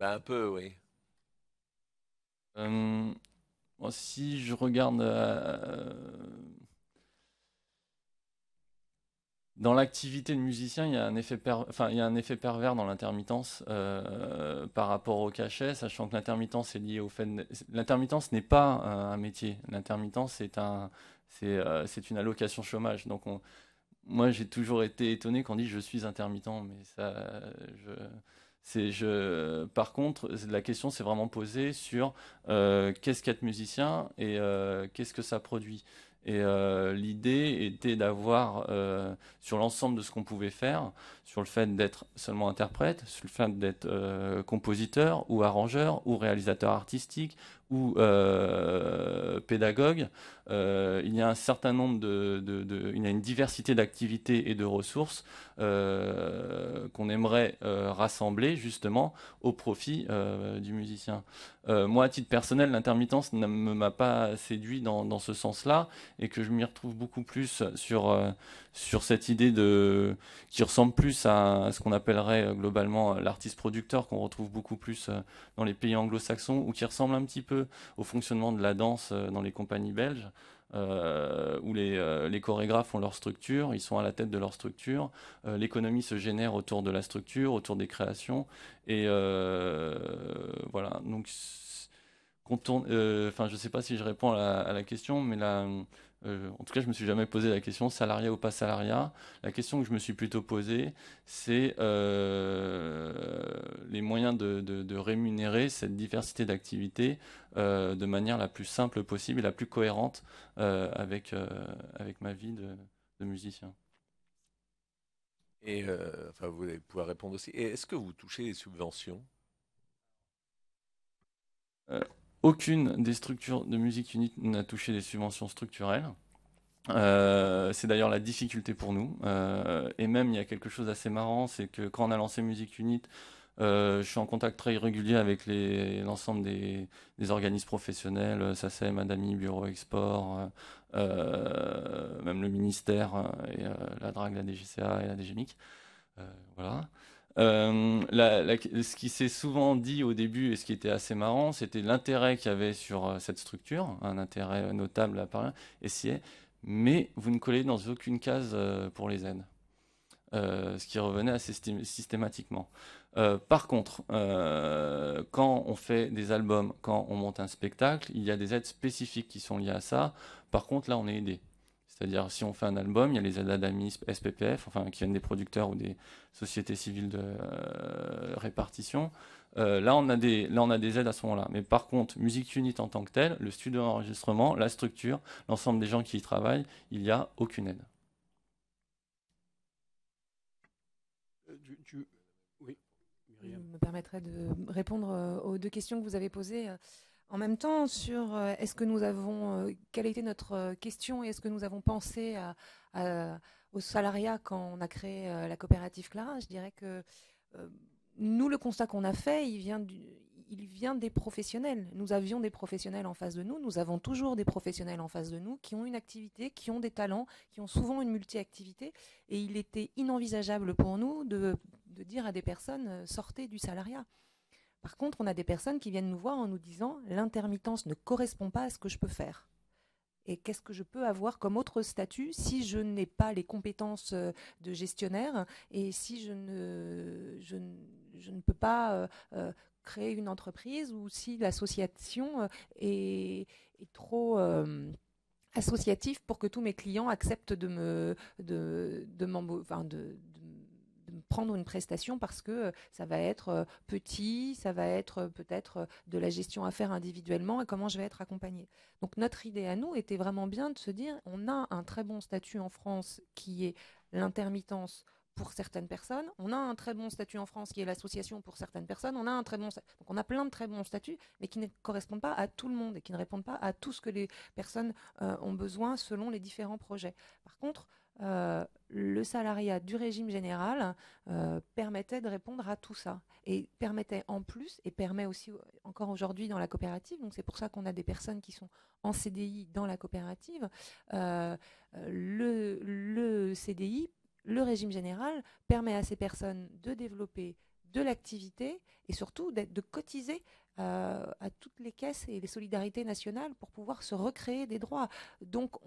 Bah, un peu, oui. Euh, Bon, si je regarde dans l'activité de musicien, il y a un effet enfin, il y a un effet pervers dans l'intermittence par rapport au cachet, sachant que l'intermittence est liée au fait. L'intermittence n'est pas un métier. L'intermittence c'est une allocation chômage. Donc moi, j'ai toujours été étonné quand on dit je suis intermittent, mais ça, je, par contre, la question s'est vraiment posée sur qu'est-ce qu'être musicien et qu'est-ce que ça produit. Et l'idée était d'avoir, sur l'ensemble de ce qu'on pouvait faire, sur le fait d'être seulement interprète, sur le fait d'être compositeur ou arrangeur ou réalisateur artistique ou pédagogue, il y a un certain nombre il y a une diversité d'activités et de ressources qu'on aimerait rassembler justement au profit du musicien. Moi, à titre personnel, l'intermittence ne m'a pas séduit dans ce sens-là et que je m'y retrouve beaucoup plus sur cette idée qui ressemble plus à ce qu'on appellerait globalement l'artiste producteur qu'on retrouve beaucoup plus dans les pays anglo-saxons ou qui ressemble un petit peu au fonctionnement de la danse dans les compagnies belges où les chorégraphes ont leur structure, ils sont à la tête de leur structure, l'économie se génère autour de la structure, autour des créations, et voilà. Donc, enfin, je sais pas si je réponds à la question, mais là, en tout cas, je me suis jamais posé la question salariat ou pas salariat. La question que je me suis plutôt posée, c'est les moyens de rémunérer cette diversité d'activités de manière la plus simple possible et la plus cohérente avec ma vie de musicien. Et enfin, vous allez pouvoir répondre aussi. Et est-ce que vous touchez les subventions? Euh, Aucune des structures de musique unite n'a touché des subventions structurelles. C'est d'ailleurs la difficulté pour nous. Et même, il y a quelque chose d'assez marrant, c'est que quand on a lancé Musique Unite, je suis en contact très régulier avec l'ensemble des organismes professionnels, SACEM, Adami, Bureau Export, même le ministère et la DRAC, la DGCA et la DGMIC. Voilà. Ce qui s'est souvent dit au début et ce qui était assez marrant, c'était l'intérêt qu'il y avait sur cette structure, un intérêt notable à part, et c'est, mais vous ne collez dans aucune case pour les aides. Ce qui revenait assez systématiquement. Par contre, quand on fait des albums, quand on monte un spectacle, il y a des aides spécifiques qui sont liées à ça. Par contre, là, on est aidé. C'est-à-dire, si on fait un album, il y a les aides ADAMI, SPPF, enfin, qui viennent des producteurs ou des sociétés civiles de répartition. Là, on a des aides à ce moment-là. Mais par contre, Music Unit en tant que tel, le studio d'enregistrement, la structure, l'ensemble des gens qui y travaillent, il n'y a aucune aide. Tu- Oui, Myriam. Me permettrait de répondre aux deux questions que vous avez posées en même temps sur est-ce que nous avons, quelle était notre question et est-ce que nous avons pensé au salariat quand on a créé la coopérative Clara. Je dirais que euh, nous, le constat qu'on a fait, il vient des professionnels. Nous avions des professionnels en face de nous, nous avons toujours des professionnels en face de nous qui ont une activité, qui ont des talents, qui ont souvent une multi-activité. Et il était inenvisageable pour nous de dire à des personnes sortez du salariat. Par contre, on a des personnes qui viennent nous voir en nous disant l'intermittence ne correspond pas à ce que je peux faire. Et qu'est-ce que je peux avoir comme autre statut si je n'ai pas les compétences de gestionnaire et si je ne peux pas créer une entreprise ou si l'association est trop associatif pour que tous mes clients acceptent de me prendre une prestation parce que ça va être petit, ça va être peut-être de la gestion à faire individuellement et comment je vais être accompagnée. Donc notre idée à nous était vraiment bien de se dire on a un très bon statut en France qui est l'intermittence pour certaines personnes, on a un très bon statut en France qui est l'association pour certaines personnes, on a un très bon donc on a plein de très bons statuts mais qui ne correspondent pas à tout le monde et qui ne répondent pas à tout ce que les personnes ont besoin selon les différents projets. Par contre, le salariat du régime général permettait de répondre à tout ça et permettait en plus et permet aussi encore aujourd'hui dans la coopérative, donc c'est pour ça qu'on a des personnes qui sont en CDI dans la coopérative, le CDI, le régime général permet à ces personnes de développer de l'activité et surtout de cotiser à toutes les caisses et les solidarités nationales pour pouvoir se recréer des droits. Donc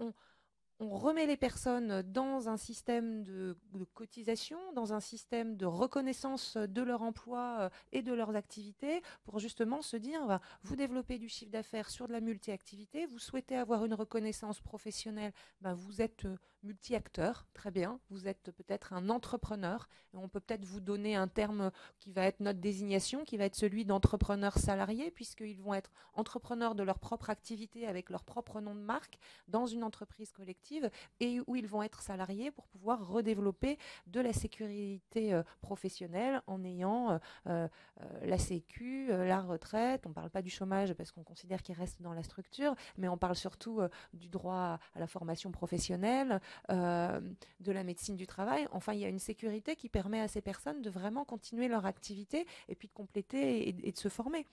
on remet les personnes dans un système de cotisation, dans un système de reconnaissance de leur emploi et de leurs activités pour justement se dire, vous développez du chiffre d'affaires sur de la multi-activité, vous souhaitez avoir une reconnaissance professionnelle, vous êtes multi-acteur, très bien, vous êtes peut-être un entrepreneur, et on peut peut-être vous donner un terme qui va être notre désignation, qui va être celui d'entrepreneur salarié, puisqu'ils vont être entrepreneurs de leur propre activité avec leur propre nom de marque dans une entreprise collective et où ils vont être salariés pour pouvoir redévelopper de la sécurité professionnelle en ayant la sécu, la retraite. On ne parle pas du chômage parce qu'on considère qu'il reste dans la structure, mais on parle surtout du droit à la formation professionnelle, de la médecine du travail. Enfin, il y a une sécurité qui permet à ces personnes de vraiment continuer leur activité et puis de compléter et de se former.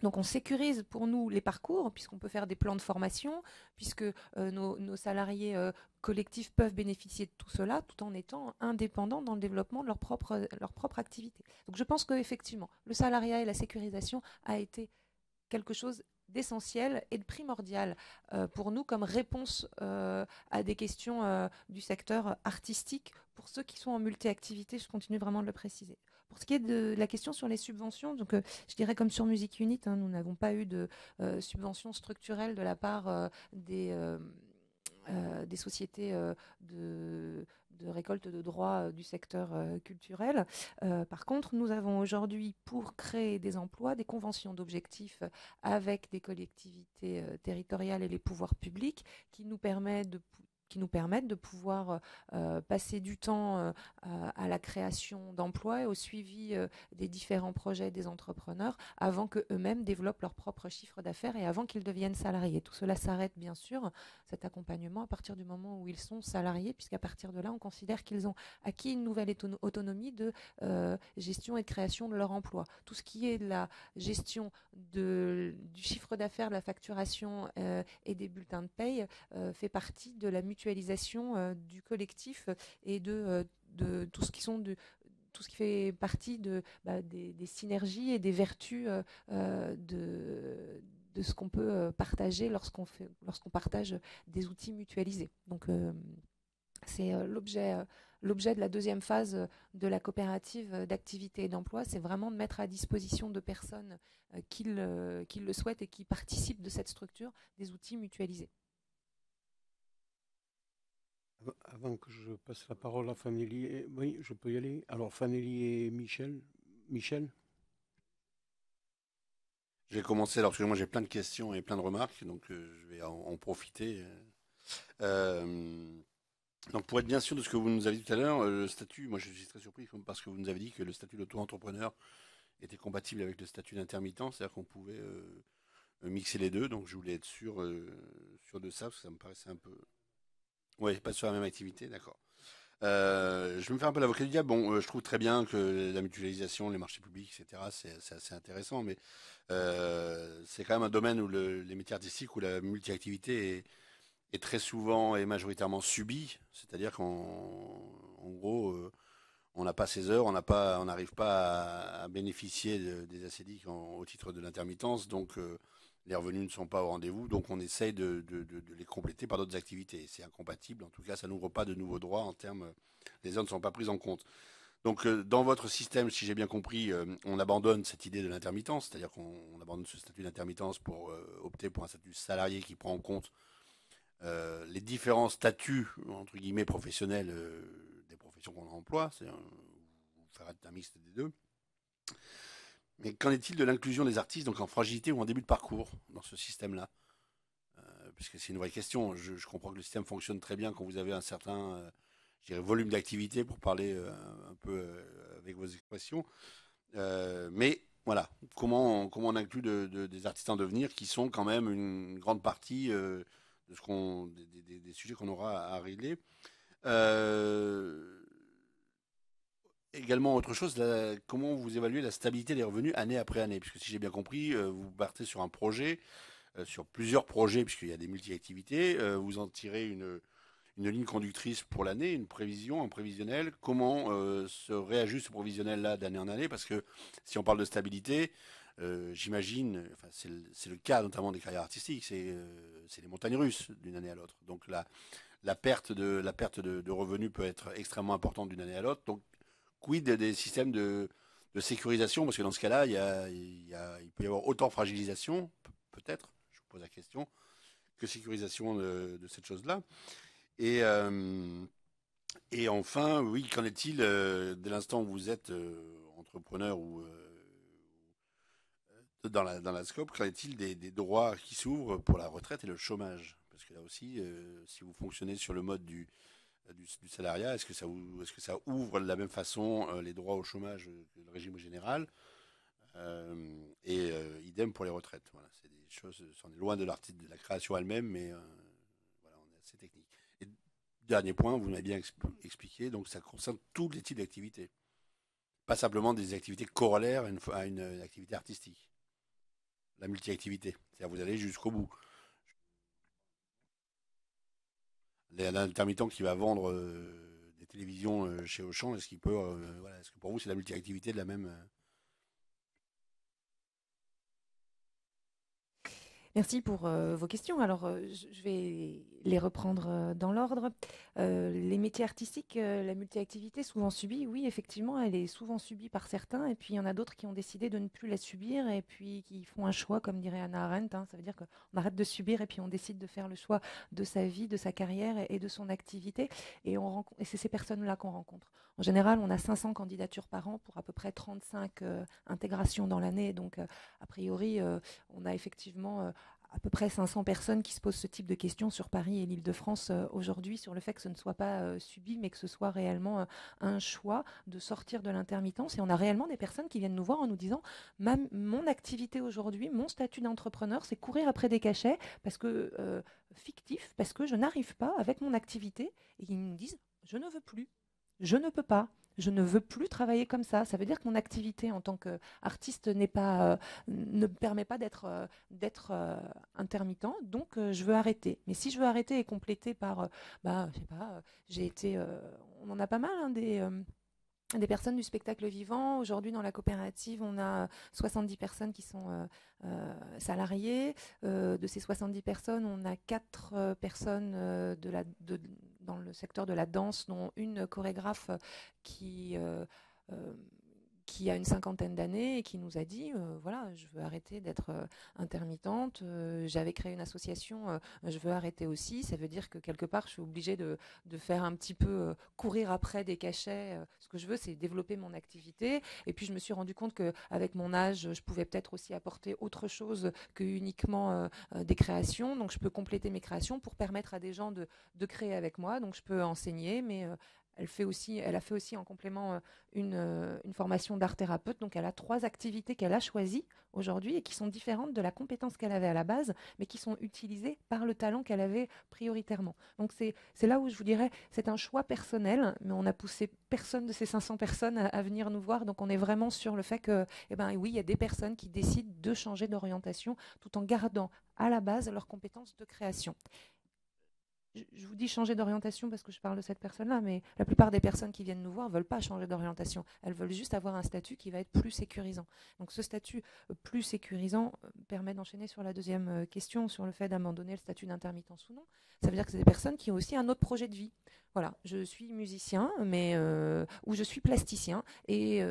Donc on sécurise pour nous les parcours, puisqu'on peut faire des plans de formation, puisque nos salariés collectifs peuvent bénéficier de tout cela, tout en étant indépendants dans le développement de leur propre activité. Donc je pense qu'effectivement, le salariat et la sécurisation a été quelque chose d'essentiel et de primordial pour nous comme réponse à des questions du secteur artistique pour ceux qui sont en multi-activité. Je continue vraiment de le préciser. Pour ce qui est de la question sur les subventions, donc, je dirais comme sur Music Unit, nous n'avons pas eu de subventions structurelles de la part des sociétés de récolte de droits du secteur culturel. Par contre, nous avons aujourd'hui, pour créer des emplois, des conventions d'objectifs avec des collectivités territoriales et les pouvoirs publics qui nous permettent de pouvoir passer du temps à la création d'emplois et au suivi des différents projets des entrepreneurs avant qu'eux-mêmes développent leur propre chiffre d'affaires et avant qu'ils deviennent salariés. Tout cela s'arrête bien sûr, cet accompagnement, à partir du moment où ils sont salariés, puisqu'à partir de là, on considère qu'ils ont acquis une nouvelle autonomie de gestion et de création de leur emploi. Tout ce qui est de la gestion du chiffre d'affaires, de la facturation et des bulletins de paye fait partie de la mutualisation du collectif et de tout ce qui fait partie des synergies et des vertus de ce qu'on peut partager lorsqu'on partage des outils mutualisés. Donc c'est l'objet de la deuxième phase de la coopérative d'activité et d'emploi, c'est vraiment de mettre à disposition de personnes qui le souhaitent et qui participent de cette structure des outils mutualisés. Avant que je passe la parole à Fanelli, oui, je peux y aller. Alors, Fanelli et Michel. Michel? Je vais commencer, alors parce que moi j'ai plein de questions et plein de remarques, donc je vais en profiter. Donc pour être bien sûr de ce que vous nous avez dit tout à l'heure, le statut, moi je suis très surpris parce que vous nous avez dit que le statut d'auto-entrepreneur était compatible avec le statut d'intermittent, c'est-à-dire qu'on pouvait mixer les deux, donc je voulais être sûr de ça, parce que ça me paraissait un peu... Ouais, pas sur la même activité, d'accord. Je vais me faire un peu l'avocat du diable. Bon, je trouve très bien que la mutualisation, les marchés publics, etc., c'est assez intéressant, mais c'est quand même un domaine où les métiers artistiques, où la multi-activité est très souvent et majoritairement subie. C'est-à-dire qu'en gros, on n'a pas ses heures, on n'arrive pas à bénéficier des ACDIC au titre de l'intermittence, donc les revenus ne sont pas au rendez-vous, donc on essaye de les compléter par d'autres activités. C'est incompatible, en tout cas ça n'ouvre pas de nouveaux droits en termes, les heures ne sont pas prises en compte. Donc dans votre système, si j'ai bien compris, on abandonne cette idée de l'intermittence, c'est-à-dire qu'on abandonne ce statut d'intermittence pour opter pour un statut salarié qui prend en compte les différents statuts, entre guillemets, professionnels des professions qu'on emploie, c'est faire un mixte des deux. Mais qu'en est-il de l'inclusion des artistes donc en fragilité ou en début de parcours dans ce système-là puisque c'est une vraie question. Je comprends que le système fonctionne très bien quand vous avez un certain volume d'activité, pour parler un peu avec vos expressions. Mais voilà, comment on inclut des artistes en devenir qui sont quand même une grande partie des sujets qu'on aura à régler. Également, autre chose, comment vous évaluez la stabilité des revenus année après année? Puisque si j'ai bien compris, vous partez sur un projet, sur plusieurs projets, puisqu'il y a des multi-activités, vous en tirez une ligne conductrice pour l'année, une prévision, un prévisionnel. Comment se réajuste ce provisionnel-là d'année en année? Parce que si on parle de stabilité, j'imagine, enfin, c'est le cas notamment des carrières artistiques, c'est les montagnes russes d'une année à l'autre. Donc la perte de revenus peut être extrêmement importante d'une année à l'autre. Donc quid des systèmes de sécurisation? Parce que dans ce cas-là, il peut y avoir autant fragilisation, peut-être, je vous pose la question, que sécurisation de cette chose-là. Et, et enfin, oui, qu'en est-il dès l'instant où vous êtes entrepreneur ou dans la scope, qu'en est-il des droits qui s'ouvrent pour la retraite et le chômage? Parce que là aussi, si vous fonctionnez sur le mode du salariat, est-ce que ça ouvre de la même façon les droits au chômage que le régime général? Idem pour les retraites. Voilà, c'est des choses, on est loin de la création elle-même, mais voilà, on est assez technique. Et dernier point, vous m'avez bien expliqué, donc ça concerne tous les types d'activités, pas simplement des activités corollaires à une activité artistique. La multi-activité, c'est-à-dire vous allez jusqu'au bout. L'intermittent qui va vendre des télévisions chez Auchan, est-ce qu'il peut, voilà, est-ce que pour vous c'est la multi-activité de la même Merci pour vos questions. Alors, je vais les reprendre dans l'ordre. Les métiers artistiques, la multi-activité, souvent subie, oui, effectivement, elle est souvent subie par certains. Et puis, il y en a d'autres qui ont décidé de ne plus la subir et puis qui font un choix, comme dirait Hannah Arendt. Ça veut dire qu'on arrête de subir et puis on décide de faire le choix de sa vie, de sa carrière et de son activité. Et c'est ces personnes-là qu'on rencontre. En général, on a 500 candidatures par an pour à peu près 35 intégrations dans l'année. Donc, a priori, on a effectivement à peu près 500 personnes qui se posent ce type de questions sur Paris et l'Île-de-France aujourd'hui, sur le fait que ce ne soit pas subi, mais que ce soit réellement un choix de sortir de l'intermittence. Et on a réellement des personnes qui viennent nous voir en nous disant mon activité aujourd'hui, mon statut d'entrepreneur, c'est courir après des cachets parce que fictif, parce que je n'arrive pas avec mon activité. Et ils nous disent, je ne veux plus, je ne peux pas. Je ne veux plus travailler comme ça. Ça veut dire que mon activité en tant qu'artiste ne me permet pas d'être intermittent, donc je veux arrêter. Mais si je veux arrêter et compléter par, je sais pas, j'ai été, on en a pas mal hein, des personnes du spectacle vivant. Aujourd'hui, dans la coopérative, on a 70 personnes qui sont salariées. De ces 70 personnes, on a 4 personnes dans le secteur de la danse, dont une chorégraphe qui a une cinquantaine d'années et qui nous a dit voilà, je veux arrêter d'être intermittente, j'avais créé une association, je veux arrêter aussi. Ça veut dire que quelque part je suis obligée de faire un petit peu courir après des cachets. Ce que je veux, c'est développer mon activité. Et puis je me suis rendu compte qu'avec mon âge, je pouvais peut-être aussi apporter autre chose que uniquement des créations. Donc je peux compléter mes créations pour permettre à des gens de créer avec moi. Donc je peux enseigner, mais elle a fait aussi en complément une formation d'art thérapeute. Donc elle a 3 activités qu'elle a choisies aujourd'hui et qui sont différentes de la compétence qu'elle avait à la base, mais qui sont utilisées par le talent qu'elle avait prioritairement. Donc c'est là où je vous dirais, c'est un choix personnel, mais on n'a poussé personne de ces 500 personnes à venir nous voir. Donc on est vraiment sur le fait que, oui, il y a des personnes qui décident de changer d'orientation tout en gardant à la base leurs compétences de création. Je vous dis changer d'orientation parce que je parle de cette personne-là, mais la plupart des personnes qui viennent nous voir ne veulent pas changer d'orientation. Elles veulent juste avoir un statut qui va être plus sécurisant. Donc ce statut plus sécurisant permet d'enchaîner sur la deuxième question, sur le fait d'abandonner le statut d'intermittence ou non. Ça veut dire que c'est des personnes qui ont aussi un autre projet de vie. Voilà, je suis musicien, ou je suis plasticien, et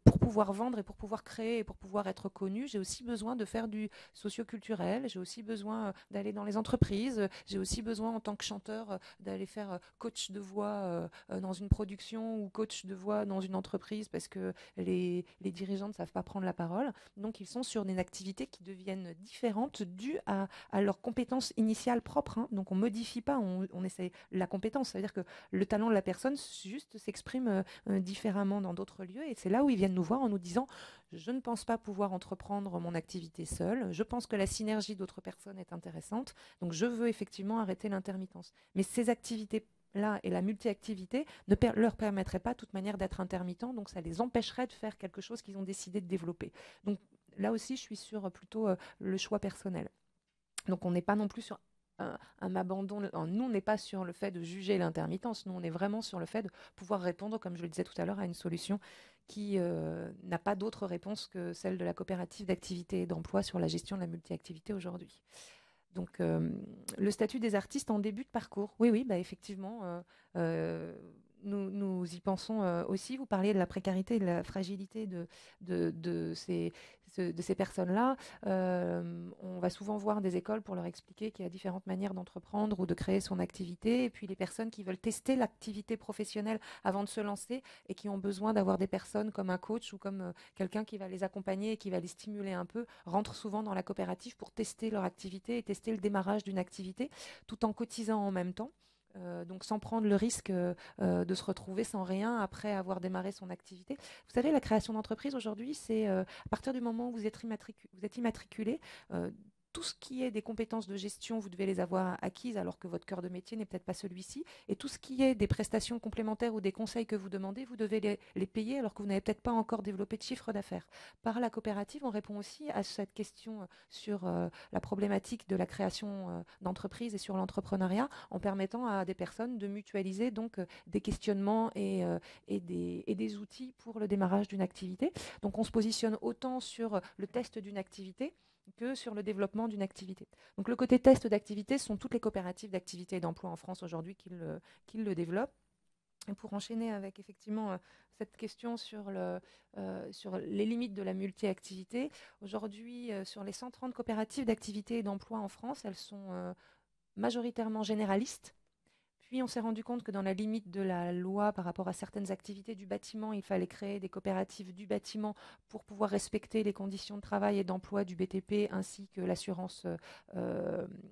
pour pouvoir vendre et pour pouvoir créer et pour pouvoir être connu, j'ai aussi besoin de faire du socio-culturel, j'ai aussi besoin d'aller dans les entreprises, j'ai aussi besoin en tant que chanteur d'aller faire coach de voix dans une production ou coach de voix dans une entreprise parce que les dirigeants ne savent pas prendre la parole. Donc ils sont sur des activités qui deviennent différentes dues à leurs compétences initiales propres. Hein. Donc on modifie pas, on essaie la compétence. Ça veut dire que le talent de la personne juste s'exprime différemment dans d'autres lieux. Et c'est là où ils viennent nous voir en nous disant « Je ne pense pas pouvoir entreprendre mon activité seule. Je pense que la synergie d'autres personnes est intéressante. Donc je veux effectivement arrêter l'intermittence. » Mais ces activités-là et la multi-activité ne leur permettraient pas de toute manière d'être intermittents. Donc ça les empêcherait de faire quelque chose qu'ils ont décidé de développer. Donc là aussi, je suis sur plutôt le choix personnel. Donc on n'est pas non plus sur un abandon. Nous, on n'est pas sur le fait de juger l'intermittence. Nous, on est vraiment sur le fait de pouvoir répondre, comme je le disais tout à l'heure, à une solution qui n'a pas d'autre réponse que celle de la coopérative d'activité et d'emploi sur la gestion de la multi-activité aujourd'hui. Donc, le statut des artistes en début de parcours. Oui, oui, bah, effectivement, nous y pensons aussi. Vous parliez de la précarité et de la fragilité de ces personnes-là. On va souvent voir des écoles pour leur expliquer qu'il y a différentes manières d'entreprendre ou de créer son activité. Et puis les personnes qui veulent tester l'activité professionnelle avant de se lancer et qui ont besoin d'avoir des personnes comme un coach ou comme quelqu'un qui va les accompagner et qui va les stimuler un peu, rentrent souvent dans la coopérative pour tester leur activité et tester le démarrage d'une activité tout en cotisant en même temps. Donc sans prendre le risque de se retrouver sans rien après avoir démarré son activité. Vous savez, la création d'entreprise aujourd'hui, c'est à partir du moment où vous êtes immatriculé, tout ce qui est des compétences de gestion, vous devez les avoir acquises alors que votre cœur de métier n'est peut-être pas celui-ci. Et tout ce qui est des prestations complémentaires ou des conseils que vous demandez, vous devez les payer alors que vous n'avez peut-être pas encore développé de chiffre d'affaires. Par la coopérative, on répond aussi à cette question sur la problématique de la création d'entreprise et sur l'entrepreneuriat en permettant à des personnes de mutualiser donc des questionnements et des outils pour le démarrage d'une activité. Donc on se positionne autant sur le test d'une activité que sur le développement d'une activité. Donc le côté test d'activité, ce sont toutes les coopératives d'activité et d'emploi en France aujourd'hui qui le développent. Et pour enchaîner avec effectivement cette question sur les limites de la multi-activité, aujourd'hui sur les 130 coopératives d'activité et d'emploi en France, elles sont majoritairement généralistes. Puis on s'est rendu compte que dans la limite de la loi par rapport à certaines activités du bâtiment, il fallait créer des coopératives du bâtiment pour pouvoir respecter les conditions de travail et d'emploi du BTP ainsi que l'assurance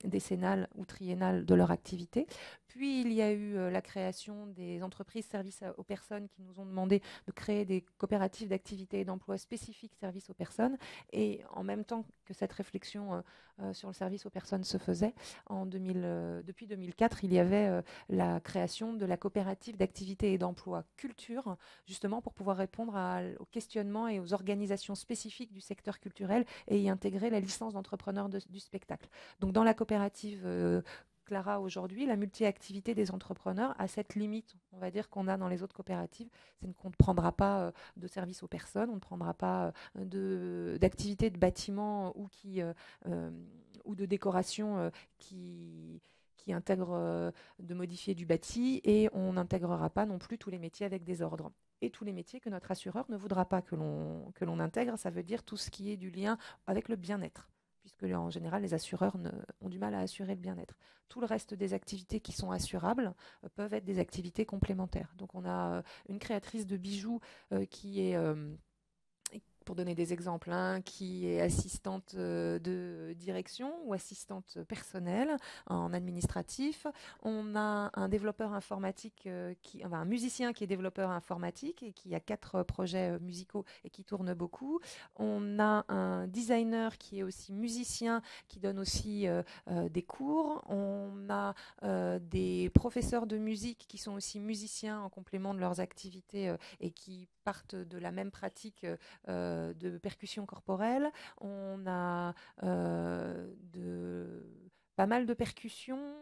décennale ou triennale de leur activité. Puis il y a eu la création des entreprises services aux personnes qui nous ont demandé de créer des coopératives d'activité et d'emploi spécifiques services aux personnes. Et en même temps que cette réflexion sur le service aux personnes se faisait, depuis 2004, il y avait la création de la coopérative d'activité et d'emploi culture, justement pour pouvoir répondre aux questionnements et aux organisations spécifiques du secteur culturel et y intégrer la licence d'entrepreneur du spectacle. Donc dans la coopérative Clara aujourd'hui, la multi-activité des entrepreneurs a cette limite, on va dire, qu'on a dans les autres coopératives, c'est qu'on ne prendra pas de services aux personnes, on ne prendra pas d'activités de bâtiment ou de décoration qui intègre de modifier du bâti et on n'intégrera pas non plus tous les métiers avec des ordres. Et tous les métiers que notre assureur ne voudra pas que l'on intègre, ça veut dire tout ce qui est du lien avec le bien-être, puisque en général, les assureurs ont du mal à assurer le bien-être. Tout le reste des activités qui sont assurables peuvent être des activités complémentaires. Donc on a une créatrice de bijoux qui est... pour donner des exemples, qui est assistante de direction ou assistante personnelle en administratif. On a un développeur informatique, un musicien qui est développeur informatique et qui a 4 projets musicaux et qui tourne beaucoup. On a un designer qui est aussi musicien, qui donne aussi des cours. On a des professeurs de musique qui sont aussi musiciens en complément de leurs activités et qui partent de la même pratique de percussion corporelle. On a pas mal de percussions,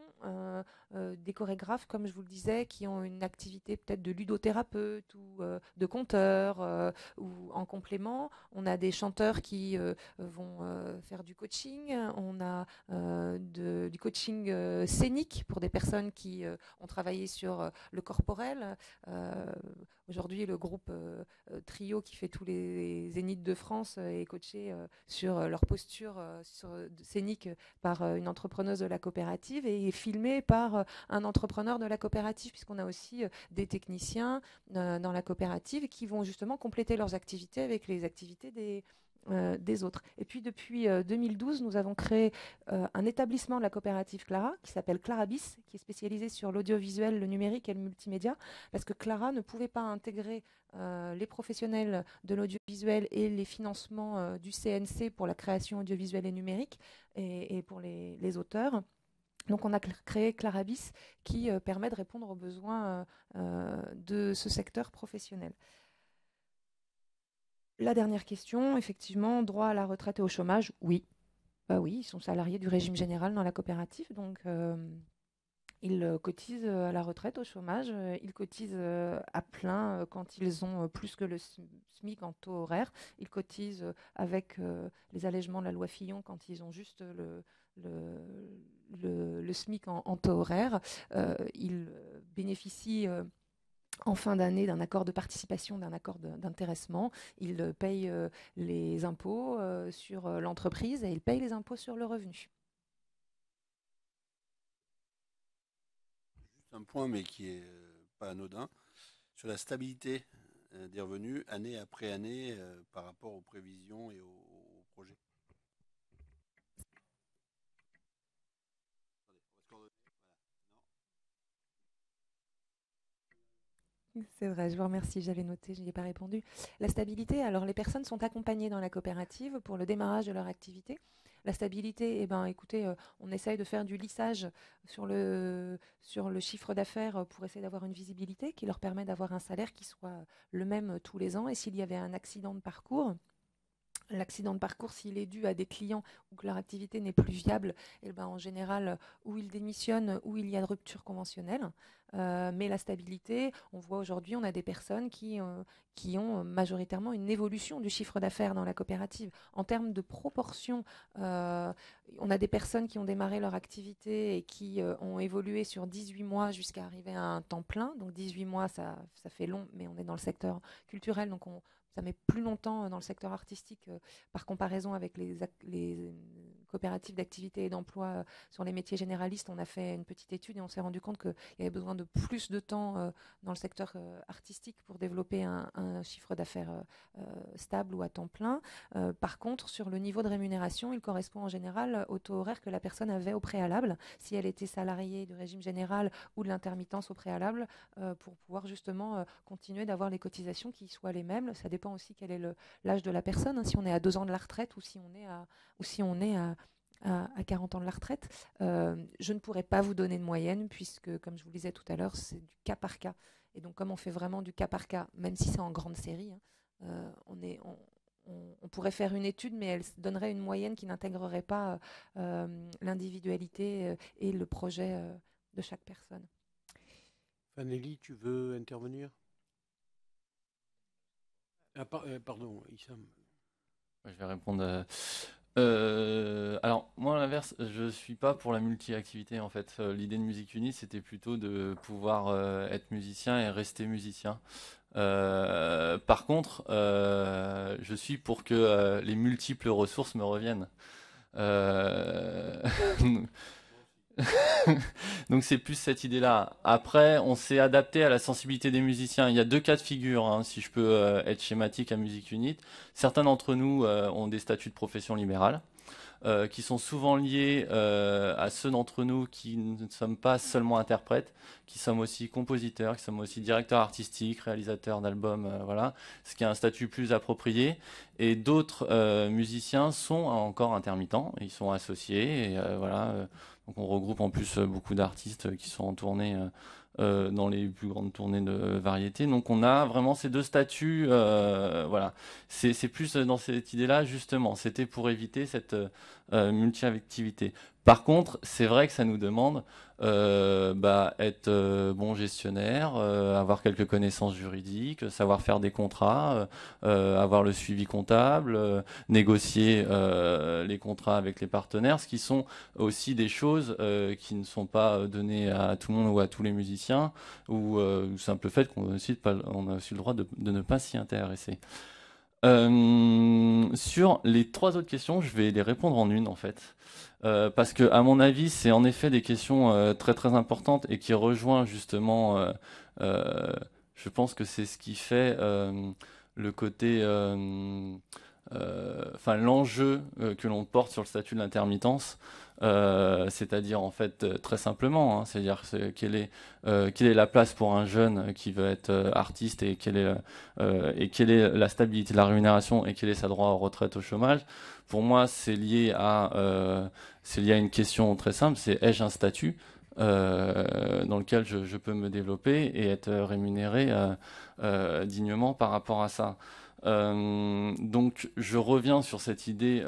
des chorégraphes, comme je vous le disais, qui ont une activité peut-être de ludothérapeute ou de conteur ou en complément. On a des chanteurs qui vont faire du coaching. On a du coaching scénique pour des personnes qui ont travaillé sur le corporel. Aujourd'hui, le groupe Trio qui fait tous les zéniths de France est coaché sur leur posture scénique par une entrepreneuse de la coopérative et est filmé par un entrepreneur de la coopérative, puisqu'on a aussi des techniciens dans la coopérative qui vont justement compléter leurs activités avec les activités des autres. Et puis depuis 2012, nous avons créé un établissement de la coopérative Clara qui s'appelle Clarabis, qui est spécialisé sur l'audiovisuel, le numérique et le multimédia, parce que Clara ne pouvait pas intégrer les professionnels de l'audiovisuel et les financements du CNC pour la création audiovisuelle et numérique et pour les auteurs. Donc on a créé Clarabis qui permet de répondre aux besoins de ce secteur professionnel. La dernière question, effectivement, droit à la retraite et au chômage, oui. Bah oui, ils sont salariés du régime général dans la coopérative, donc ils cotisent à la retraite, au chômage, ils cotisent à plein quand ils ont plus que le SMIC en taux horaire, ils cotisent avec les allègements de la loi Fillon quand ils ont juste le SMIC en taux horaire. Ils bénéficient en fin d'année d'un accord de participation, d'un accord d'intéressement. Ils payent les impôts sur l'entreprise et ils payent les impôts sur le revenu. Juste un point, mais qui est pas anodin, sur la stabilité des revenus année après année par rapport aux prévisions et aux projets. C'est vrai, je vous remercie, j'avais noté, je n'y ai pas répondu. La stabilité, alors les personnes sont accompagnées dans la coopérative pour le démarrage de leur activité. La stabilité, eh ben, écoutez, on essaye de faire du lissage sur le chiffre d'affaires pour essayer d'avoir une visibilité qui leur permet d'avoir un salaire qui soit le même tous les ans. Et s'il y avait un accident de parcours, l'accident de parcours, s'il est dû à des clients ou que leur activité n'est plus viable, eh ben, en général, ou ils démissionnent ou il y a de rupture conventionnelle. Mais la stabilité, on voit aujourd'hui, on a des personnes qui ont majoritairement une évolution du chiffre d'affaires dans la coopérative. En termes de proportion, on a des personnes qui ont démarré leur activité et qui ont évolué sur 18 mois jusqu'à arriver à un temps plein. Donc 18 mois, ça fait long, mais on est dans le secteur culturel, donc ça met plus longtemps dans le secteur artistique par comparaison avec les coopératives d'activité et d'emploi sur les métiers généralistes. On a fait une petite étude et on s'est rendu compte qu'il y avait besoin de plus de temps dans le secteur artistique pour développer un chiffre d'affaires stable ou à temps plein. Par contre, sur le niveau de rémunération, il correspond en général au taux horaire que la personne avait au préalable, si elle était salariée du régime général ou de l'intermittence au préalable, pour pouvoir justement continuer d'avoir les cotisations qui soient les mêmes. Ça dépend aussi quel est l'âge de la personne, hein, si on est à 2 ans de la retraite ou si on est à 40 ans de la retraite. Je ne pourrais pas vous donner de moyenne puisque, comme je vous le disais tout à l'heure, c'est du cas par cas. Et donc, comme on fait vraiment du cas par cas, même si c'est en grande série, hein, on pourrait faire une étude, mais elle donnerait une moyenne qui n'intégrerait pas l'individualité et le projet de chaque personne. Fanelli, tu veux intervenir? Pardon, Issam. Je vais répondre. Alors, moi, à l'inverse, je ne suis pas pour la multi-activité, en fait. L'idée de Musique Unie, c'était plutôt de pouvoir être musicien et rester musicien. Par contre, je suis pour que les multiples ressources me reviennent. Donc c'est plus cette idée-là. Après, on s'est adapté à la sensibilité des musiciens. Il y a 2 cas de figure, hein, si je peux être schématique à Musique Unite. Certains d'entre nous ont des statuts de profession libérale, qui sont souvent liés à ceux d'entre nous qui ne sommes pas seulement interprètes, qui sommes aussi compositeurs, qui sommes aussi directeurs artistiques, réalisateurs d'albums, voilà, ce qui est un statut plus approprié. Et d'autres musiciens sont encore intermittents, ils sont associés, et voilà. Donc on regroupe en plus beaucoup d'artistes qui sont en tournée dans les plus grandes tournées de variété. Donc on a vraiment ces 2 statuts, voilà. C'est plus dans cette idée-là, justement. C'était pour éviter cette multi-activité. Par contre, c'est vrai que ça nous demande être bon gestionnaire, avoir quelques connaissances juridiques, savoir faire des contrats, avoir le suivi comptable, négocier les contrats avec les partenaires, ce qui sont aussi des choses qui ne sont pas données à tout le monde ou à tous les musiciens, ou le simple fait qu'on a aussi le droit de ne pas s'y intéresser. Sur les 3 autres questions, je vais les répondre en une en fait. Parce que à mon avis, c'est en effet des questions très très importantes et qui rejoint justement, je pense que c'est ce qui fait le côté, enfin l'enjeu que l'on porte sur le statut de l'intermittence. C'est-à-dire en fait très simplement, hein, c'est-à-dire quelle est la place pour un jeune qui veut être artiste et quelle est la stabilité de la rémunération et quel est sa droit aux retraite au chômage. Pour moi, c'est lié à une question très simple, c'est ai-je un statut dans lequel je peux me développer et être rémunéré dignement par rapport à ça. Donc je reviens sur cette idée,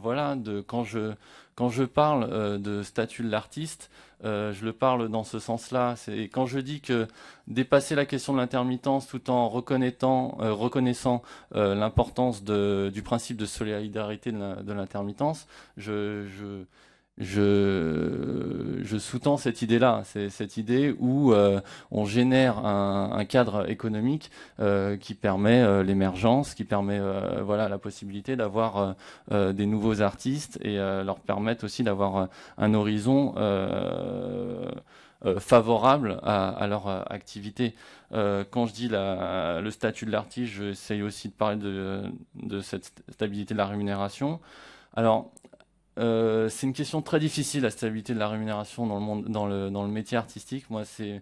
voilà, de quand je parle de statut de l'artiste, je le parle dans ce sens-là. C'est quand je dis que dépasser la question de l'intermittence tout en reconnaissant l'importance du principe de solidarité de l'intermittence, je sous-tends cette idée-là. C'est cette idée où on génère un cadre économique qui permet l'émergence, qui permet voilà, la possibilité d'avoir des nouveaux artistes et leur permettre aussi d'avoir un horizon favorable à leur activité. Quand je dis le statut de l'artiste, j'essaye aussi de parler de cette stabilité de la rémunération. Alors, c'est une question très difficile, la stabilité de la rémunération dans le monde, dans le métier artistique. Moi, c'est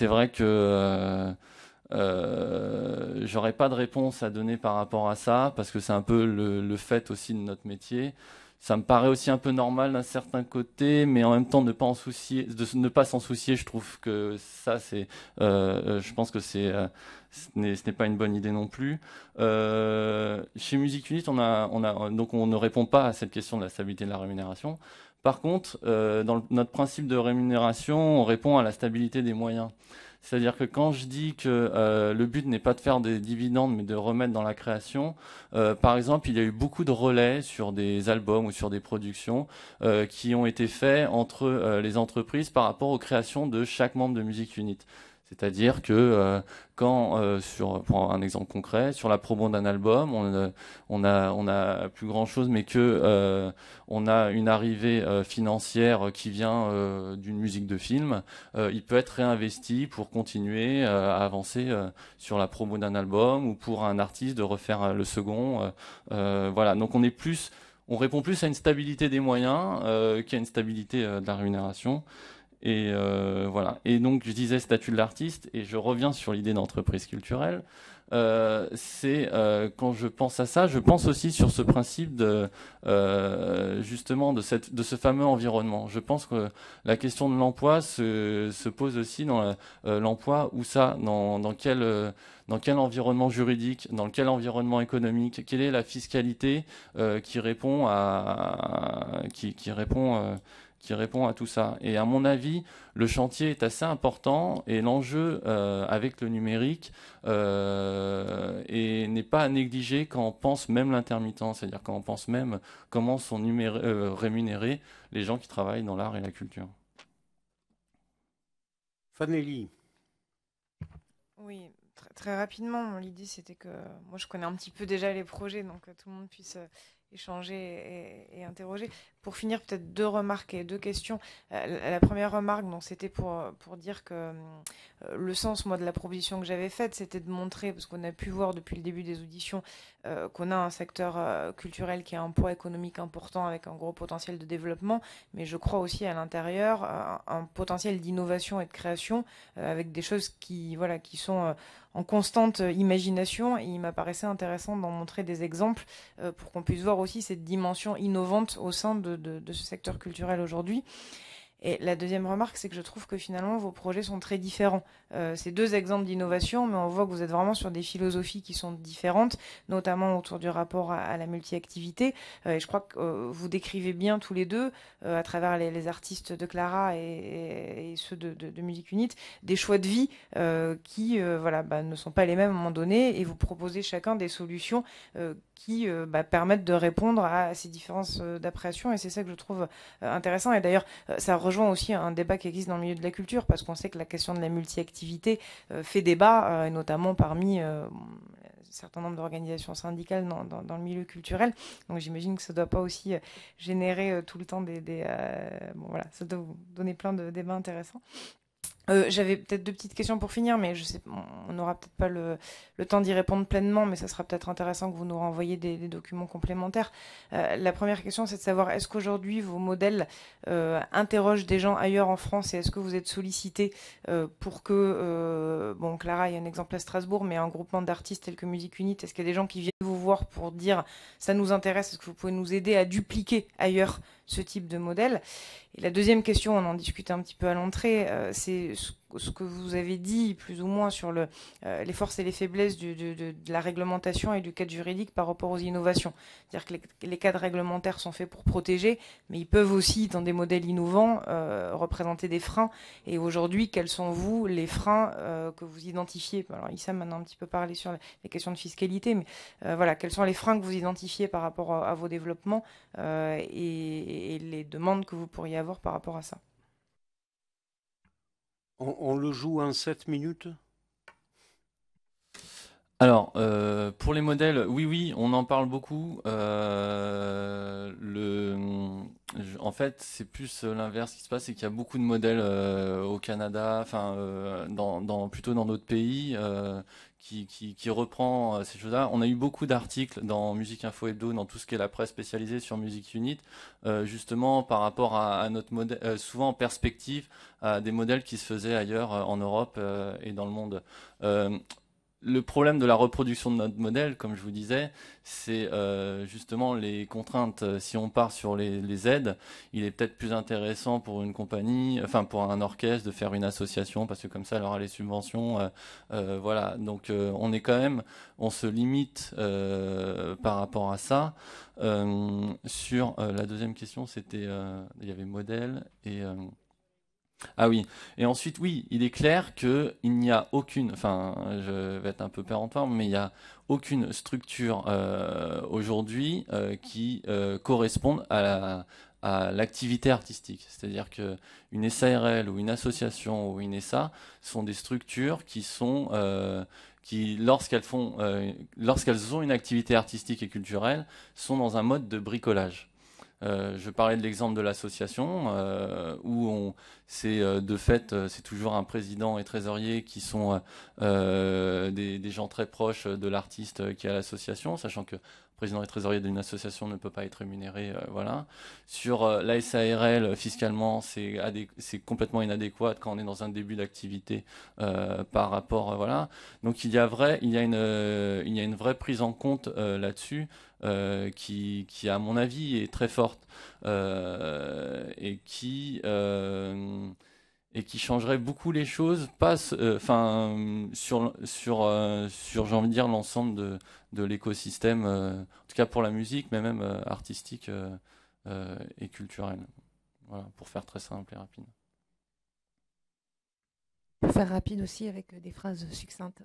vrai que j'aurais pas de réponse à donner par rapport à ça, parce que c'est un peu le fait aussi de notre métier. Ça me paraît aussi un peu normal d'un certain côté, mais en même temps de ne pas s'en soucier, je trouve que ça, je pense que ce n'est pas une bonne idée non plus. Chez Musique Unite, donc on ne répond pas à cette question de la stabilité de la rémunération. Par contre, dans notre principe de rémunération, on répond à la stabilité des moyens. C'est-à-dire que quand je dis que le but n'est pas de faire des dividendes, mais de remettre dans la création, par exemple, il y a eu beaucoup de relais sur des albums ou sur des productions qui ont été faits entre les entreprises par rapport aux créations de chaque membre de Musique Unite. C'est-à-dire que pour un exemple concret, sur la promo d'un album, on a plus grand chose, mais que on a une arrivée financière qui vient d'une musique de film, il peut être réinvesti pour continuer à avancer sur la promo d'un album ou pour un artiste de refaire le second. Voilà. Donc on répond plus à une stabilité des moyens qu'à une stabilité de la rémunération. Et voilà. Et donc je disais statut de l'artiste, et je reviens sur l'idée d'entreprise culturelle. Quand je pense à ça, je pense aussi sur ce principe justement de ce fameux environnement. Je pense que la question de l'emploi se pose aussi dans l'emploi, où ça, dans quel environnement juridique, dans quel environnement économique, quelle est la fiscalité qui répond qui répond à tout ça. Et à mon avis, le chantier est assez important, et l'enjeu avec le numérique n'est pas à négliger quand on pense même l'intermittence, c'est-à-dire quand on pense même comment sont rémunérés les gens qui travaillent dans l'art et la culture. Fanelli. Oui, très rapidement, l'idée c'était que moi je connais un petit peu déjà les projets, donc tout le monde puisse échanger et interroger. Pour finir, peut-être 2 remarques et 2 questions. La première remarque, donc, c'était pour dire que le sens, moi, de la proposition que j'avais faite, c'était de montrer, parce qu'on a pu voir depuis le début des auditions, qu'on a un secteur culturel qui a un poids économique important avec un gros potentiel de développement, mais je crois aussi à l'intérieur un potentiel d'innovation et de création avec des choses qui sont en constante imagination, et il m'apparaissait intéressant d'en montrer des exemples pour qu'on puisse voir aussi cette dimension innovante au sein de ce secteur culturel aujourd'hui. Et la deuxième remarque, c'est que je trouve que finalement vos projets sont très différents. C'est 2 exemples d'innovation, mais on voit que vous êtes vraiment sur des philosophies qui sont différentes, notamment autour du rapport à la multi-activité. Et je crois que vous décrivez bien tous les deux, à travers les artistes de Clara et ceux de Musique Unite, des choix de vie qui ne sont pas les mêmes à un moment donné, et vous proposez chacun des solutions qui permettent de répondre à ces différences d'appréhension, et c'est ça que je trouve intéressant. Et d'ailleurs, ça rejoint aussi un débat qui existe dans le milieu de la culture, parce qu'on sait que la question de la multi-activité fait débat, et notamment parmi un certain nombre d'organisations syndicales dans le milieu culturel. Donc j'imagine que ça ne doit pas aussi générer tout le temps ça doit vous donner plein de débats intéressants. J'avais peut-être 2 petites questions pour finir, mais je sais, on n'aura peut-être pas le temps d'y répondre pleinement, mais ça sera peut-être intéressant que vous nous renvoyiez des documents complémentaires. La première question, c'est de savoir, est-ce qu'aujourd'hui vos modèles interrogent des gens ailleurs en France, et est-ce que vous êtes sollicité pour que, Clara, il y a un exemple à Strasbourg, mais un groupement d'artistes tel que Musique Unite, est-ce qu'il y a des gens qui viennent vous voir pour dire ça nous intéresse, est-ce que vous pouvez nous aider à dupliquer ailleurs ce type de modèle? Et la deuxième question, on en discutait un petit peu à l'entrée, c'est ce que vous avez dit, plus ou moins, sur les forces et les faiblesses de la réglementation et du cadre juridique par rapport aux innovations. C'est-à-dire que les cadres réglementaires sont faits pour protéger, mais ils peuvent aussi, dans des modèles innovants, représenter des freins. Et aujourd'hui, quels sont, vous, les freins que vous identifiez? Alors, Issam maintenant un petit peu parlé sur les questions de fiscalité, mais voilà, quels sont les freins que vous identifiez par rapport à vos développements et les demandes que vous pourriez avoir par rapport à ça? On le joue en 7 minutes? Alors, pour les modèles, oui, on en parle beaucoup. En fait, c'est plus l'inverse qui se passe, c'est qu'il y a beaucoup de modèles au Canada, enfin, plutôt dans d'autres pays, qui reprend ces choses-là. On a eu beaucoup d'articles dans Musique Info Hebdo, dans tout ce qui est la presse spécialisée sur Music Unit, justement par rapport à notre modèle, souvent en perspective à des modèles qui se faisaient ailleurs en Europe et dans le monde. Le problème de la reproduction de notre modèle, comme je vous disais, c'est justement les contraintes. Si on part sur les aides, il est peut-être plus intéressant pour une compagnie, enfin pour un orchestre, de faire une association, parce que comme ça, elle aura les subventions. Voilà. Donc on se limite par rapport à ça. Sur la deuxième question, c'était, il y avait modèle et ah oui, et ensuite, oui, il est clair qu'il n'y a aucune, enfin, je vais être un peu péremptoire, mais il n'y a aucune structure aujourd'hui qui corresponde à l'activité artistique. C'est-à-dire qu'une SARL ou une association ou une SA sont des structures qui sont, lorsqu'elles ont une activité artistique et culturelle, sont dans un mode de bricolage. Je parlais de l'exemple de l'association où c'est de fait c'est toujours un président et trésorier qui sont des gens très proches de l'artiste qui est à l'association, sachant que le président et trésorier d'une association ne peut pas être rémunéré. Voilà. Sur la SARL, fiscalement, c'est complètement inadéquat quand on est dans un début d'activité par rapport. Voilà. Donc il y a une vraie prise en compte là-dessus. Qui, à mon avis, est très forte et qui changerait beaucoup les choses, sur j'ai envie de dire, l'ensemble de l'écosystème, en tout cas pour la musique, mais même artistique et culturel. Voilà, pour faire très simple et rapide. Pour faire rapide aussi, avec des phrases succinctes.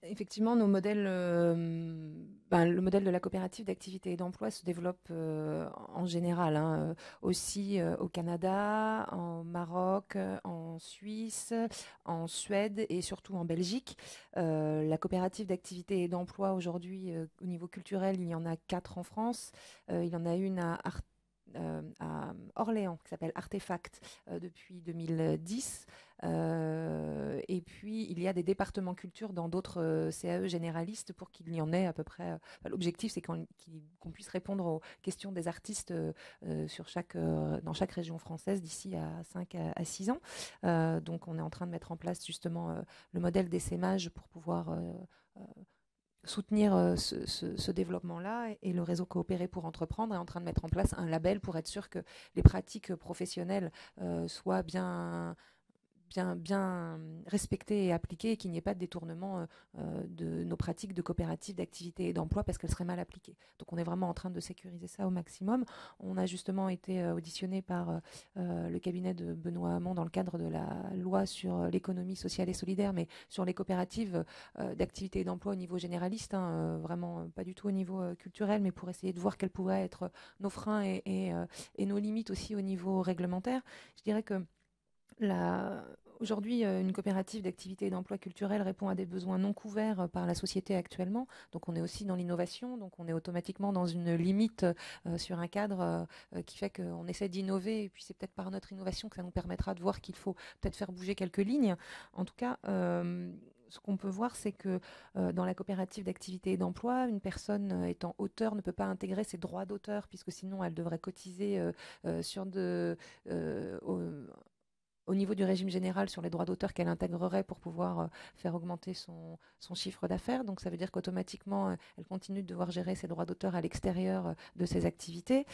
Effectivement, nos modèles, le modèle de la coopérative d'activité et d'emploi se développe en général, aussi au Canada, en Maroc, en Suisse, en Suède et surtout en Belgique. La coopérative d'activité et d'emploi aujourd'hui, au niveau culturel, il y en a 4 en France. Il y en a une à Orléans qui s'appelle Artefact depuis 2010. Et puis il y a des départements culture dans d'autres CAE généralistes pour qu'il y en ait à peu près. L'objectif, c'est qu'on puisse répondre aux questions des artistes dans chaque région française d'ici à 5 à 6 ans. Donc on est en train de mettre en place justement le modèle d'essaimage pour pouvoir soutenir ce développement-là, et le réseau Coopérer pour entreprendre est en train de mettre en place un label pour être sûr que les pratiques professionnelles soient bien respectées et appliquées, et qu'il n'y ait pas de détournement de nos pratiques de coopératives d'activité et d'emploi parce qu'elles seraient mal appliquées. Donc on est vraiment en train de sécuriser ça au maximum. On a justement été auditionné par le cabinet de Benoît Hamon dans le cadre de la loi sur l'économie sociale et solidaire, mais sur les coopératives d'activité et d'emploi au niveau généraliste, vraiment pas du tout au niveau culturel, mais pour essayer de voir quels pourraient être nos freins et nos limites aussi au niveau réglementaire. Je dirais que aujourd'hui, une coopérative d'activité et d'emploi culturel répond à des besoins non couverts par la société actuellement. Donc on est aussi dans l'innovation, donc on est automatiquement dans une limite sur un cadre qui fait qu'on essaie d'innover, et puis c'est peut-être par notre innovation que ça nous permettra de voir qu'il faut peut-être faire bouger quelques lignes. En tout cas, ce qu'on peut voir, c'est que dans la coopérative d'activité et d'emploi, une personne étant auteur ne peut pas intégrer ses droits d'auteur, puisque sinon elle devrait cotiser au niveau du régime général sur les droits d'auteur qu'elle intégrerait pour pouvoir faire augmenter son chiffre d'affaires. Donc ça veut dire qu'automatiquement, elle continue de devoir gérer ses droits d'auteur à l'extérieur de ses activités.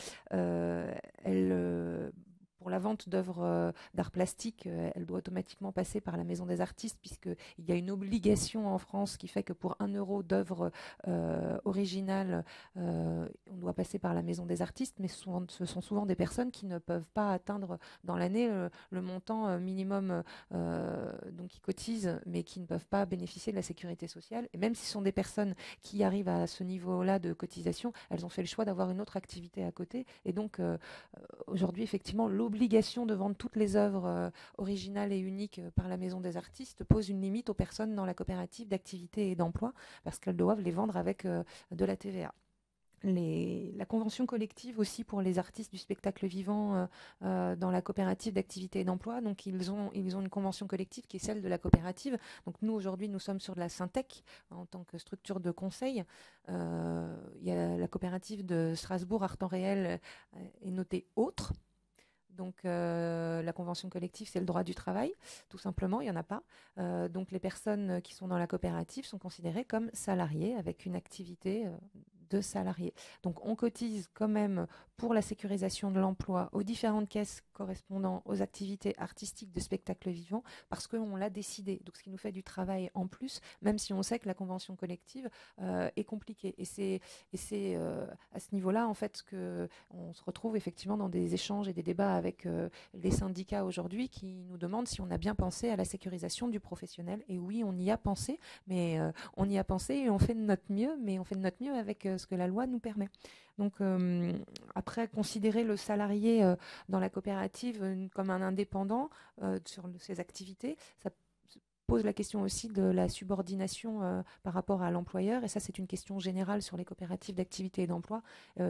pour la vente d'œuvres d'art plastique, elle doit automatiquement passer par la Maison des Artistes, puisqu'il y a une obligation en France qui fait que pour 1 euro d'œuvre originale, on doit passer par la Maison des Artistes, mais ce sont souvent des personnes qui ne peuvent pas atteindre dans l'année le montant minimum donc qui cotisent, mais qui ne peuvent pas bénéficier de la sécurité sociale. Et même si ce sont des personnes qui arrivent à ce niveau-là de cotisation, elles ont fait le choix d'avoir une autre activité à côté. Et donc, aujourd'hui, effectivement, l'obligation de vendre toutes les œuvres originales et uniques par la Maison des Artistes pose une limite aux personnes dans la coopérative d'activité et d'emploi, parce qu'elles doivent les vendre avec de la TVA. La convention collective aussi pour les artistes du spectacle vivant dans la coopérative d'activité et d'emploi. Donc ils ont une convention collective qui est celle de la coopérative. Donc nous aujourd'hui nous sommes sur de la Syntec en tant que structure de conseil. Il y a la coopérative de Strasbourg Art en réel est notée autre. Donc la convention collective, c'est le droit du travail, tout simplement, il n'y en a pas. Donc les personnes qui sont dans la coopérative sont considérées comme salariées avec une activité de salariés. Donc on cotise quand même pour la sécurisation de l'emploi aux différentes caisses correspondant aux activités artistiques de spectacle vivant parce qu'on l'a décidé. Donc ce qui nous fait du travail en plus, même si on sait que la convention collective est compliquée. Et c'est à ce niveau-là en fait qu'on se retrouve effectivement dans des échanges et des débats avec les syndicats aujourd'hui qui nous demandent si on a bien pensé à la sécurisation du professionnel. Et oui, on y a pensé, mais on y a pensé et on fait de notre mieux, mais on fait de notre mieux avec ce que la loi nous permet. Donc après, considérer le salarié dans la coopérative comme un indépendant sur ses activités, ça pose la question aussi de la subordination par rapport à l'employeur. Et ça, c'est une question générale sur les coopératives d'activité et d'emploi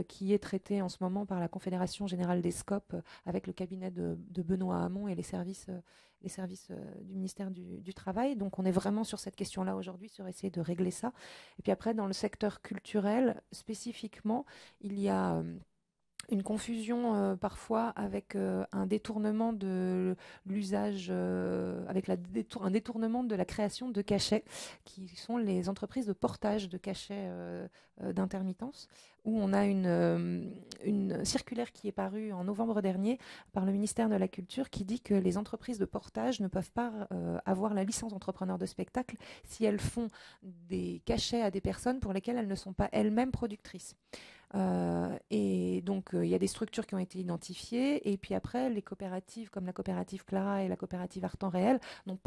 qui est traitée en ce moment par la Confédération générale des SCOP avec le cabinet de Benoît Hamon et les services du ministère du Travail. Donc on est vraiment sur cette question-là aujourd'hui, sur essayer de régler ça. Et puis après, dans le secteur culturel, spécifiquement, il y a une confusion parfois avec un détournement de l'usage, un détournement de la création de cachets, qui sont les entreprises de portage de cachets d'intermittence, où on a une circulaire qui est parue en novembre dernier par le ministère de la Culture qui dit que les entreprises de portage ne peuvent pas avoir la licence entrepreneur de spectacle si elles font des cachets à des personnes pour lesquelles elles ne sont pas elles-mêmes productrices. Et donc, il y a des structures qui ont été identifiées. Et puis après, les coopératives comme la coopérative Clara et la coopérative Art en réel n'ont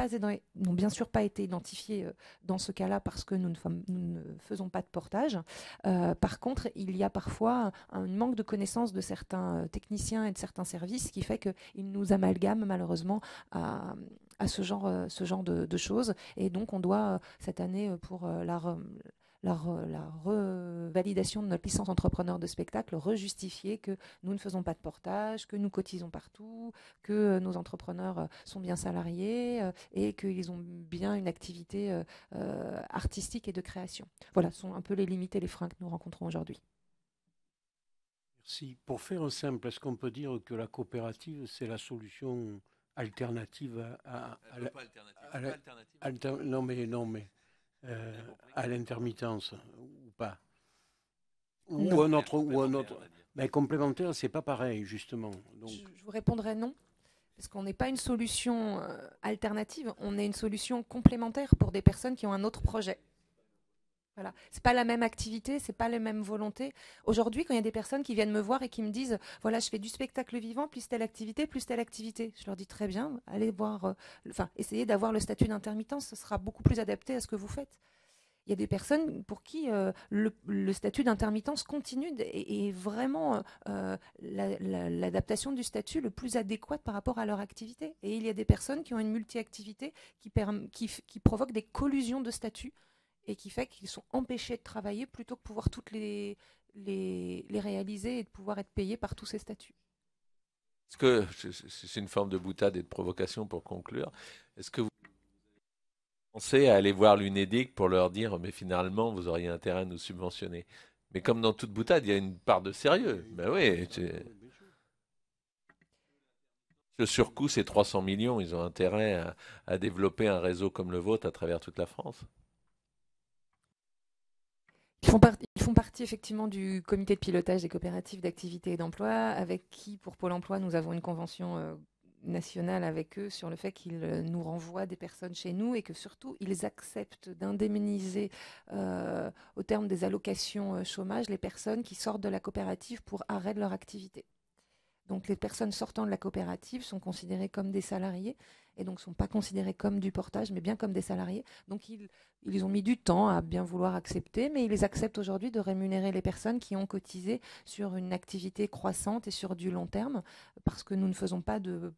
bien sûr pas été identifiées dans ce cas-là parce que nous ne faisons pas de portage. Par contre, il y a parfois un manque de connaissance de certains techniciens et de certains services qui fait qu'ils nous amalgament malheureusement à ce genre de choses. Et donc, on doit, cette année, pour la revalidation de notre licence entrepreneur de spectacle, rejustifier que nous ne faisons pas de portage, que nous cotisons partout, que nos entrepreneurs sont bien salariés et qu'ils ont bien une activité artistique et de création. Voilà, ce sont un peu les limites et les freins que nous rencontrons aujourd'hui. Merci. Pour faire simple, est-ce qu'on peut dire que la coopérative, c'est la solution alternative non, mais à l'intermittence ou pas ou un autre mais complémentaire, c'est pas pareil justement. Donc je vous répondrai non parce qu'on n'est pas une solution alternative, on est une solution complémentaire pour des personnes qui ont un autre projet. Voilà, c'est pas la même activité, c'est pas les mêmes volontés. Aujourd'hui, quand il y a des personnes qui viennent me voir et qui me disent, voilà, je fais du spectacle vivant, plus telle activité, je leur dis très bien, allez voir, essayez d'avoir le statut d'intermittence, ce sera beaucoup plus adapté à ce que vous faites. Il y a des personnes pour qui le statut d'intermittence continue est vraiment l'adaptation du statut le plus adéquate par rapport à leur activité. Et il y a des personnes qui ont une multi-activité qui provoque des collusions de statuts et qui fait qu'ils sont empêchés de travailler plutôt que pouvoir toutes les réaliser et de pouvoir être payés par tous ces statuts. Est-ce que, c'est une forme de boutade et de provocation pour conclure, est-ce que vous pensez à aller voir l'UNEDIC pour leur dire mais finalement vous auriez intérêt à nous subventionner? Mais comme dans toute boutade, il y a une part de sérieux. Ben oui, le surcoût c'est 300 millions, ils ont intérêt à développer un réseau comme le vôtre à travers toute la France. Ils font partie effectivement du comité de pilotage des coopératives d'activité et d'emploi, avec qui, pour Pôle emploi, nous avons une convention nationale avec eux sur le fait qu'ils nous renvoient des personnes chez nous et que surtout ils acceptent d'indemniser au terme des allocations chômage les personnes qui sortent de la coopérative pour arrêt de leur activité. Donc les personnes sortant de la coopérative sont considérées comme des salariés et donc ne sont pas considérées comme du portage, mais bien comme des salariés. Donc ils ont mis du temps à bien vouloir accepter, mais ils acceptent aujourd'hui de rémunérer les personnes qui ont cotisé sur une activité croissante et sur du long terme, parce que nous ne faisons pas de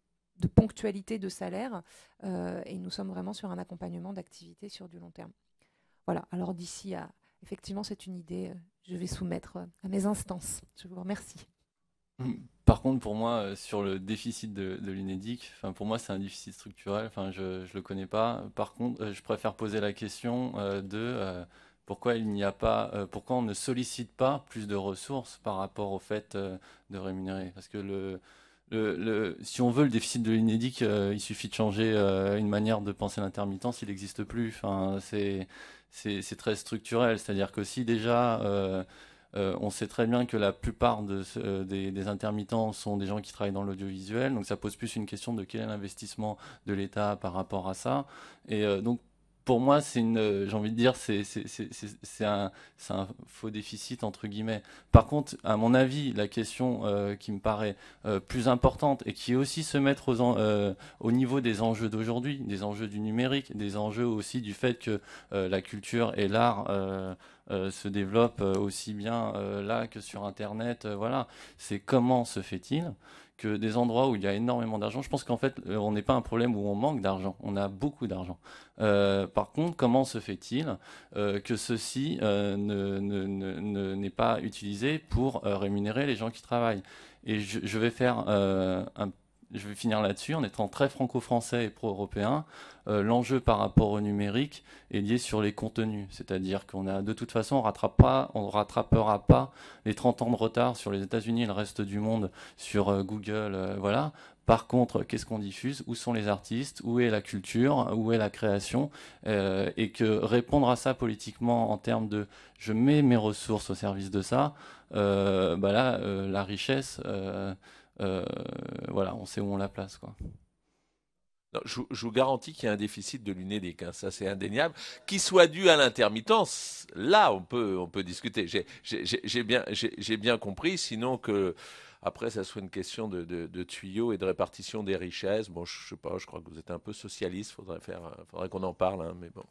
ponctualité de salaire et nous sommes vraiment sur un accompagnement d'activité sur du long terme. Voilà, alors d'ici à... Effectivement, c'est une idée, je vais soumettre à mes instances. Je vous remercie. Par contre, pour moi, sur le déficit de l'UNEDIC, pour moi, c'est un déficit structurel. Je ne le connais pas. Par contre, je préfère poser la question pourquoi il n'y a pas, pourquoi on ne sollicite pas plus de ressources par rapport au fait de rémunérer. Parce que si on veut le déficit de l'UNEDIC, il suffit de changer une manière de penser l'intermittence, il n'existe plus. C'est très structurel. C'est-à-dire que si déjà on sait très bien que la plupart des intermittents sont des gens qui travaillent dans l'audiovisuel, donc ça pose plus une question de quel est l'investissement de l'État par rapport à ça. Et donc pour moi, j'ai envie de dire, c'est un faux déficit entre guillemets. Par contre, à mon avis, la question qui me paraît plus importante et qui est aussi se mettre au niveau des enjeux d'aujourd'hui, des enjeux du numérique, des enjeux aussi du fait que la culture et l'art se développent aussi bien là que sur Internet. Voilà, c'est comment se fait-il que des endroits où il y a énormément d'argent, je pense qu'en fait, on n'est pas un problème où on manque d'argent, on a beaucoup d'argent. Par contre, comment se fait-il que ceci n'est pas utilisé pour rémunérer les gens qui travaillent? Et je vais faire je vais finir là-dessus en étant très franco-français et pro-européen. L'enjeu par rapport au numérique est lié sur les contenus. C'est-à-dire qu'on a de toute façon, on rattrapera pas les 30 ans de retard sur les États-Unis et le reste du monde sur Google. Voilà. Par contre, qu'est-ce qu'on diffuse? Où sont les artistes? Où est la culture? Où est la création? Et que répondre à ça politiquement en termes de je mets mes ressources au service de ça, là, la richesse, voilà, on sait où on la place, quoi. Non, je vous garantis qu'il y a un déficit de l'UNEDIC, hein, ça c'est indéniable. Qu'il soit dû à l'intermittence, là on peut discuter. J'ai bien compris, sinon que après ça soit une question de tuyaux et de répartition des richesses. Bon, je sais pas, je crois que vous êtes un peu socialiste, faudrait qu'on en parle, hein, mais bon.